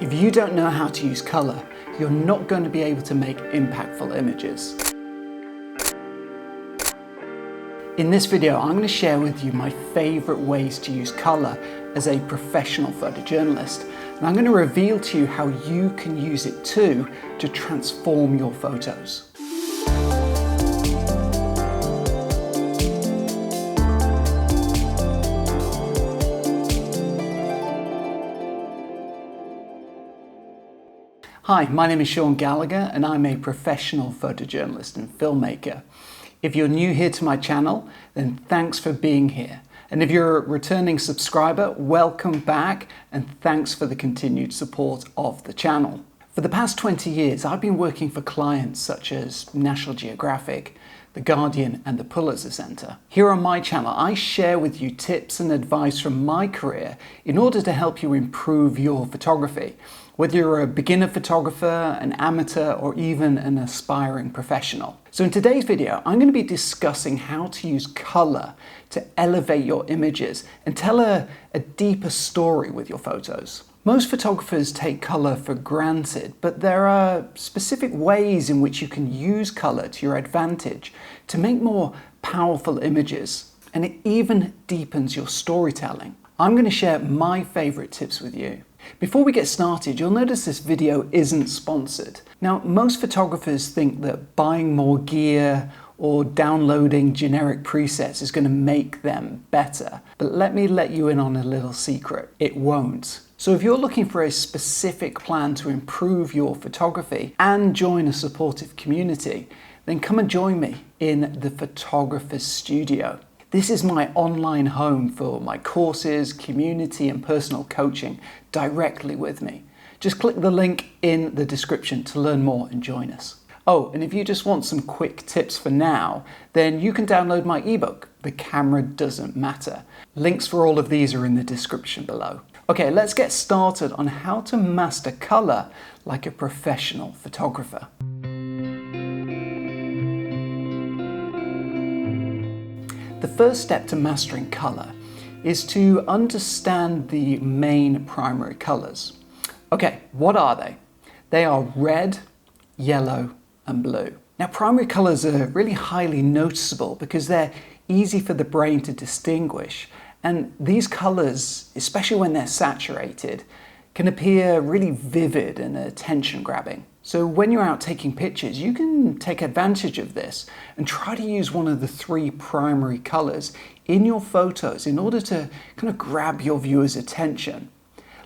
If you don't know how to use color, you're not going to be able to make impactful images. In this video, I'm going to share with you my favorite ways to use color as a professional photojournalist. And I'm going to reveal to you how you can use it too to transform your photos. Hi, my name is Gallagher and I'm a professional photojournalist and filmmaker. If you're new here to my channel, then thanks for being here. And if you're a returning subscriber, welcome back and thanks for the continued support of the channel. For the past 20 years, I've been working for clients such as National Geographic, The Guardian and the Pulitzer Center. Here on my channel, I share with you tips and advice from my career in order to help you improve your photography. Whether you're a beginner photographer, an amateur, or even an aspiring professional. So in today's video, I'm going to be discussing how to use color to elevate your images and tell a deeper story with your photos. Most photographers take color for granted, but there are specific ways in which you can use color to your advantage to make more powerful images, and it even deepens your storytelling. I'm going to share my favorite tips with you. Before we get started, you'll notice this video isn't sponsored. Now, most photographers think that buying more gear or downloading generic presets is going to make them better. But let me let you in on a little secret. It won't. So if you're looking for a specific plan to improve your photography and join a supportive community, then come and join me in the Photographer's Studio. This is my online home for my courses, community and personal coaching directly with me. Just click the link in the description to learn more and join us. Oh, and if you just want some quick tips for now, then you can download my ebook, The Camera Doesn't Matter. Links for all of these are in the description below. Okay, let's get started on how to master color like a professional photographer. The first step to mastering color is to understand the main primary colors. Okay, what are they? They are red, yellow, and blue. Now, primary colors are really highly noticeable because they're easy for the brain to distinguish. And these colors, especially when they're saturated, can appear really vivid and attention-grabbing. So when you're out taking pictures, you can take advantage of this and try to use one of the three primary colors in your photos in order to kind of grab your viewer's attention.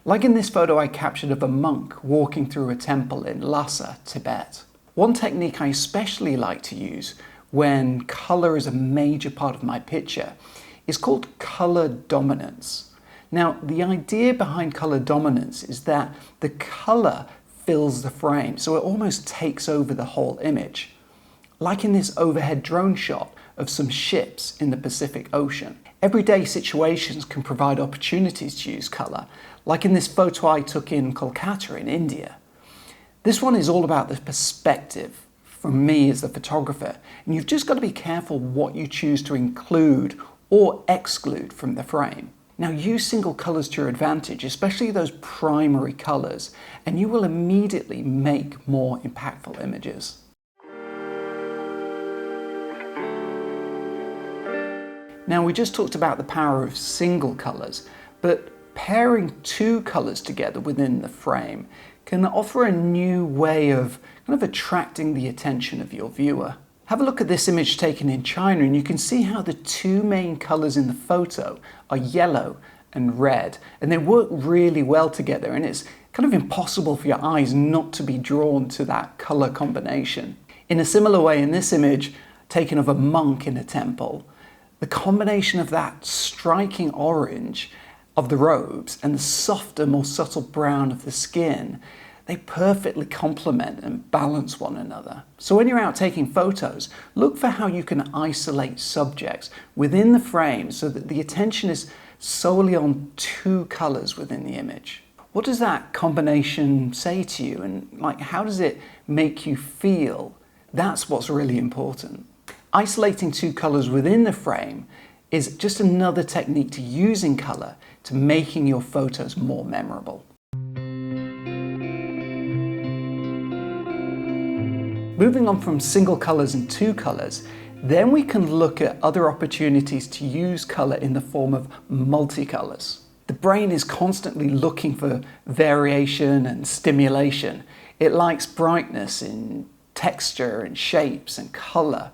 Like in this photo I captured of a monk walking through a temple in Lhasa, Tibet. One technique I especially like to use when color is a major part of my picture is called color dominance. Now, the idea behind color dominance is that the color fills the frame, so it almost takes over the whole image. Like in this overhead drone shot of some ships in the Pacific Ocean. Everyday situations can provide opportunities to use color, like in this photo I took in Kolkata in India. This one is all about the perspective from me as the photographer, and you've just got to be careful what you choose to include or exclude from the frame. Now, use single colors to your advantage, especially those primary colors, and you will immediately make more impactful images. Now, we just talked about the power of single colors, but pairing two colors together within the frame can offer a new way of kind of attracting the attention of your viewer. Have a look at this image taken in China and you can see how the two main colors in the photo are yellow and red, and they work really well together, and it's kind of impossible for your eyes not to be drawn to that color combination. In a similar way, in this image taken of a monk in a temple, the combination of that striking orange of the robes and the softer, more subtle brown of the skin, they perfectly complement and balance one another. So when you're out taking photos, look for how you can isolate subjects within the frame so that the attention is solely on two colors within the image. What does that combination say to you, and how does it make you feel? That's what's really important. Isolating two colors within the frame is just another technique to using color to making your photos more memorable. Moving on from single colours and two colours, then we can look at other opportunities to use colour in the form of multicolours. The brain is constantly looking for variation and stimulation. It likes brightness in texture and shapes and colour.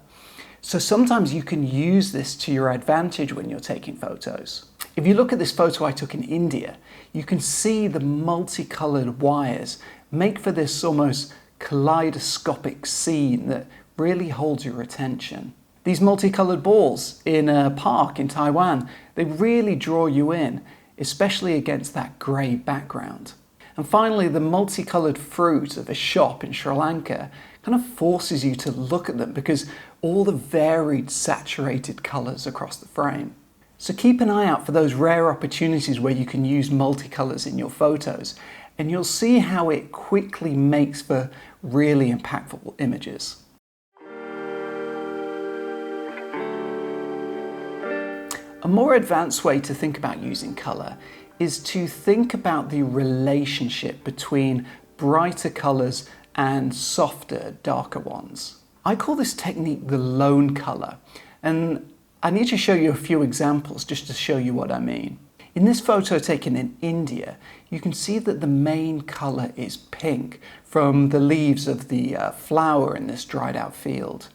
So sometimes you can use this to your advantage when you're taking photos. If you look at this photo I took in India, you can see the multicoloured wires make for this almost kaleidoscopic scene that really holds your attention. These multicoloured balls in a park in Taiwan, they really draw you in, especially against that grey background. And finally, the multicoloured fruit of a shop in Sri Lanka kind of forces you to look at them because all the varied saturated colours across the frame. So keep an eye out for those rare opportunities where you can use multicolours in your photos, and you'll see how it quickly makes for really impactful images. A more advanced way to think about using colour is to think about the relationship between brighter colours and softer, darker ones. I call this technique the lone colour, and I need to show you a few examples just to show you what I mean. In this photo taken in India, you can see that the main colour is pink from the leaves of the flower in this dried out field.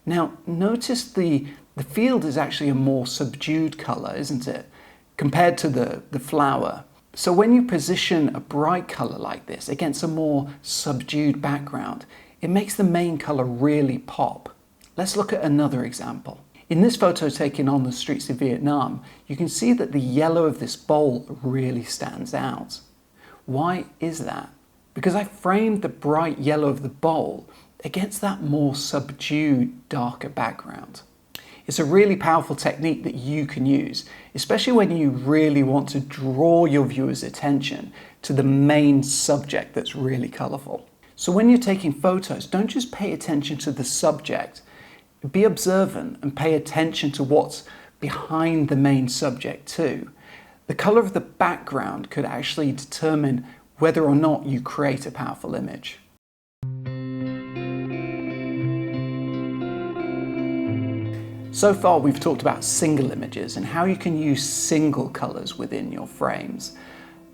Now notice the field is actually a more subdued colour, isn't it, compared to the flower. So when you position a bright colour like this against a more subdued background, it makes the main colour really pop. Let's look at another example. In this photo taken on the streets of Vietnam, you can see that the yellow of this bowl really stands out. Why is that? Because I framed the bright yellow of the bowl against that more subdued, darker background. It's a really powerful technique that you can use, especially when you really want to draw your viewer's attention to the main subject that's really colourful. So when you're taking photos, don't just pay attention to the subject. Be observant and pay attention to what's behind the main subject too. The colour of the background could actually determine whether or not you create a powerful image. So far we've talked about single images and how you can use single colours within your frames.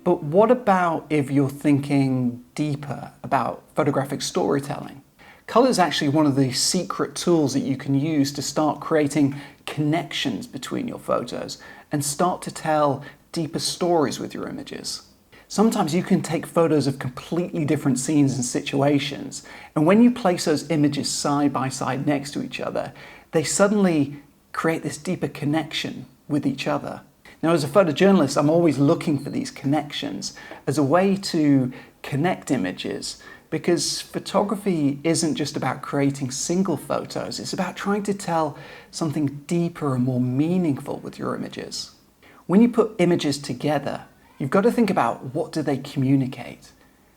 But what about if you're thinking deeper about photographic storytelling? Colour is actually one of the secret tools that you can use to start creating connections between your photos and start to tell deeper stories with your images. Sometimes you can take photos of completely different scenes and situations, and when you place those images side by side next to each other, they suddenly create this deeper connection with each other. Now, as a photojournalist, I'm always looking for these connections as a way to connect images, because photography isn't just about creating single photos, it's about trying to tell something deeper and more meaningful with your images. When you put images together, you've got to think about what do they communicate?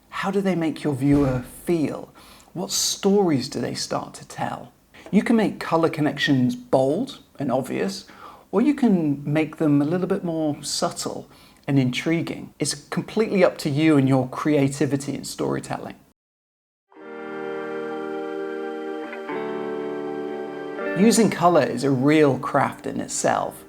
How do they make your viewer feel? What stories do they start to tell? You can make colour connections bold and obvious, or you can make them a little bit more subtle and intriguing. It's completely up to you and your creativity in storytelling. Using colour is a real craft in itself,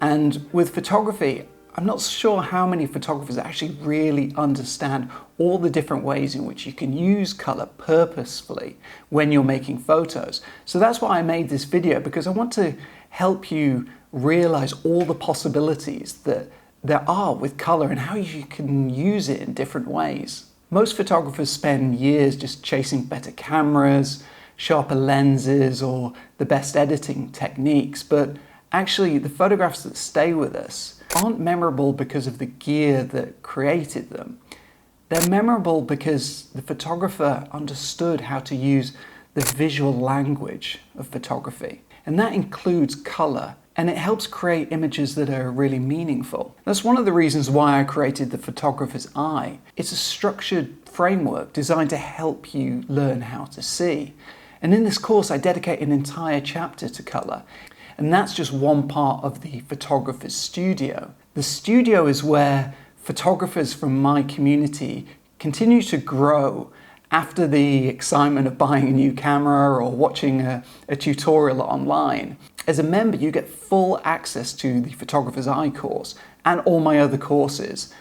and with photography, I'm not sure how many photographers actually really understand all the different ways in which you can use colour purposefully when you're making photos. So that's why I made this video, because I want to help you realise all the possibilities that there are with colour and how you can use it in different ways. Most photographers spend years just chasing better cameras, sharper lenses, or the best editing techniques, but actually the photographs that stay with us aren't memorable because of the gear that created them. They're memorable because the photographer understood how to use the visual language of photography. And that includes colour, and it helps create images that are really meaningful. That's one of the reasons why I created the photographer's eye. It's a structured framework designed to help you learn how to see. And in this course, I dedicate an entire chapter to colour. And that's just one part of the photographer's studio. The studio is where photographers from my community continue to grow After the excitement of buying a new camera or watching a tutorial online, as a member you get full access to the Photographer's Eye course and all my other courses,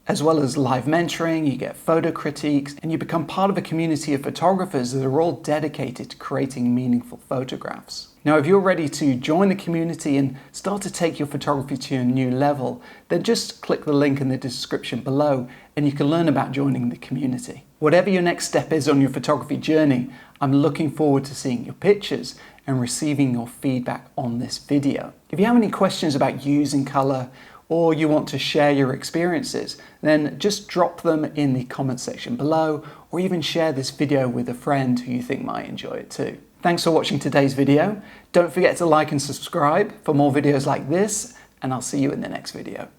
as well as live mentoring. You get photo critiques, and you become part of a community of photographers that are all dedicated to creating meaningful photographs. Now, if you're ready to join the community and start to take your photography to a new level, then just click the link in the description below and you can learn about joining the community. Whatever your next step is on your photography journey, I'm looking forward to seeing your pictures and receiving your feedback on this video. If you have any questions about using color, or you want to share your experiences, then just drop them in the comment section below, or even share this video with a friend who you think might enjoy it too. Thanks for watching today's video. Don't forget to like and subscribe for more videos like this, and I'll see you in the next video.